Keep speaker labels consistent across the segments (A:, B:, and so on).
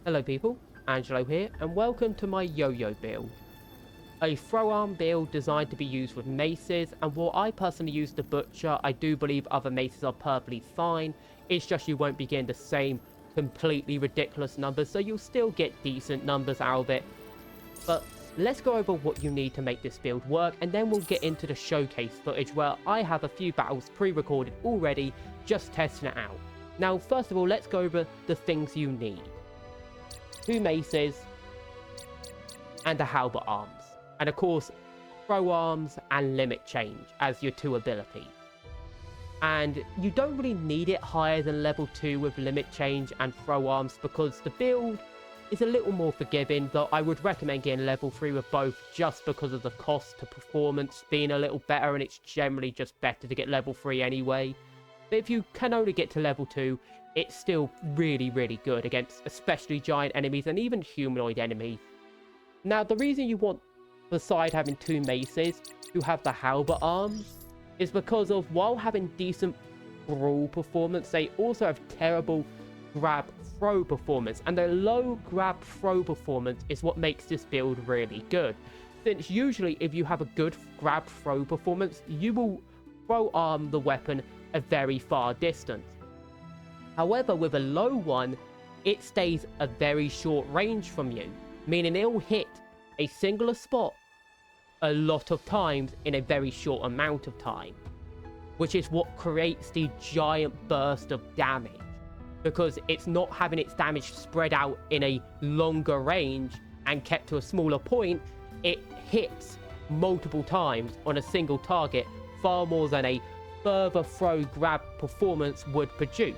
A: Hello people, Angelo here, and welcome to my Yoyo build. A throwarm build designed to be used with maces, and while I personally use the butcher, I do believe other maces are perfectly fine. It's just you won't be getting the same completely ridiculous numbers, so you'll still get decent numbers out of it. But let's go over what you need to make this build work, and then we'll get into the showcase footage where I have a few battles pre-recorded already, just testing it out. Now first of all, let's go over the things you need. 2 maces, and a halberd arms, and of course throw arms and limit change as your 2 abilities. And you don't really need it higher than level 2 with limit change and throw arms because the build is a little more forgiving, though I would recommend getting level 3 with both just because of the cost to performance being a little better, and it's generally just better to get level 3 anyway. But if you can only get to level 2, it's still really good against especially giant enemies and even humanoid enemies. Now, the reason you want, beside having 2 maces, to have the halberd arms is because of, while having decent brawl performance, they also have terrible grab throw performance, and the low grab throw performance is what makes this build really good, since usually if you have a good grab throw performance, you will throw arm the weapon a very far distance. However, with a low one, it stays a very short range from you, meaning it'll hit a singular spot a lot of times in a very short amount of time, which is what creates the giant burst of damage, because it's not having its damage spread out in a longer range and kept to a smaller point. It hits multiple times on a single target, far more than a further throw grab performance would produce.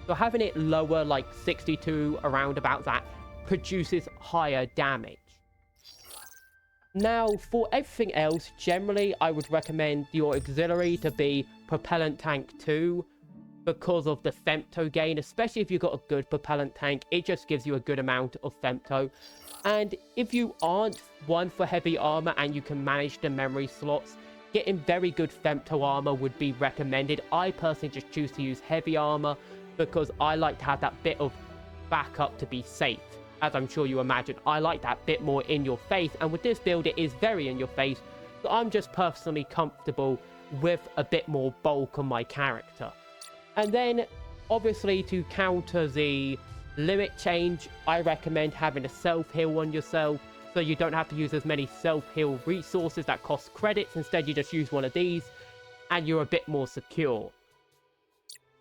A: So having it lower, like 62, around about that, produces higher damage. Now, for everything else, generally I would recommend your auxiliary to be propellant tank 2 because of the femto gain, especially if you've got a good propellant tank. It just gives you a good amount of femto. And if you aren't one for heavy armor and you can manage the memory slots, getting very good femto armor would be recommended. I personally just choose to use heavy armor because I like to have that bit of backup to be safe. As I'm sure you imagine, I like that bit more in your face, and with this build it is very in your face, so I'm just personally comfortable with a bit more bulk on my character. And then obviously to counter the limit change, I recommend having a self-heal on yourself, so you don't have to use as many self-heal resources that cost credits. Instead you just use one of these and you're a bit more secure.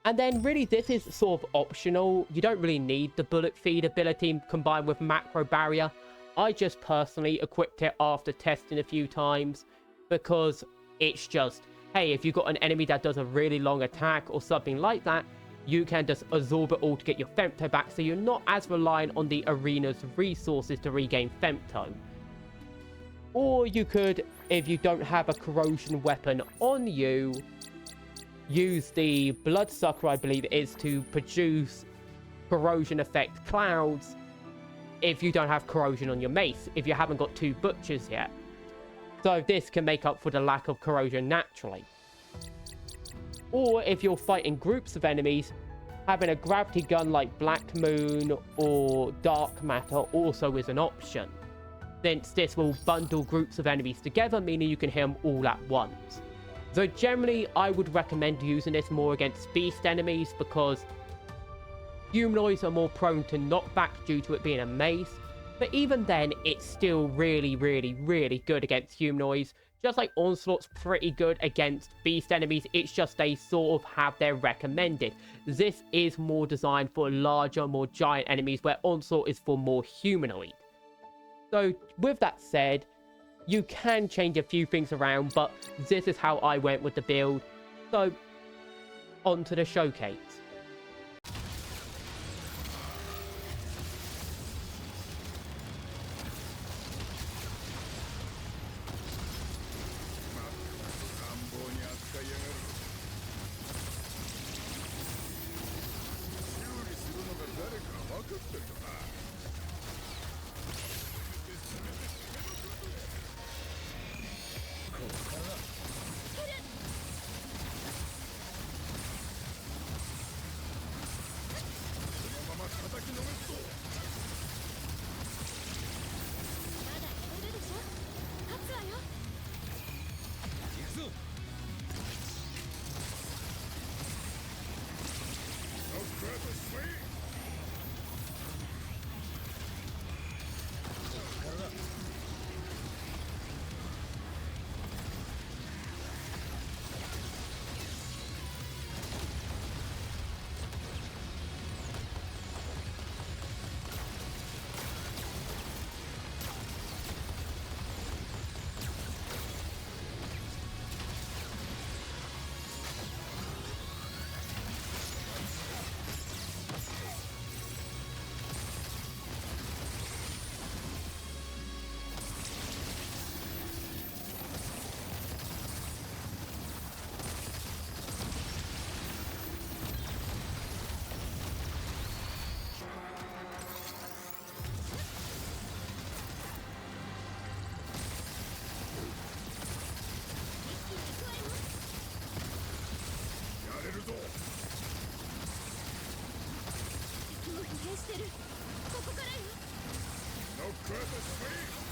A: And then really this is sort of optional. You don't really need the bullet feed ability combined with macro barrier. I just personally equipped it after testing a few times because it's just, hey, if you've got an enemy that does a really long attack or something like that, you can just absorb it all to get your femto back, so you're not as reliant on the arena's resources to regain femto. Or you could, if you don't have a corrosion weapon on you, use the bloodsucker, I believe it is, to produce corrosion effect clouds if you don't have corrosion on your mace, if you haven't got 2 butchers yet. So this can make up for the lack of corrosion naturally. Or if you're fighting groups of enemies, having a gravity gun like Black Moon or Dark Matter also is an option, since this will bundle groups of enemies together, meaning you can hit them all at once. So generally, I would recommend using this more against beast enemies because humanoids are more prone to knockback due to it being a mace. But even then, it's still really good against humanoids. Just like Onslaught's pretty good against beast enemies, it's just they sort of have their recommended. This is more designed for larger, more giant enemies, where Onslaught is for more humanoid. So with that said, you can change a few things around, but this is how I went with the build. So, on to the showcase.
B: してる。ここからよ。
C: Not good, the speed!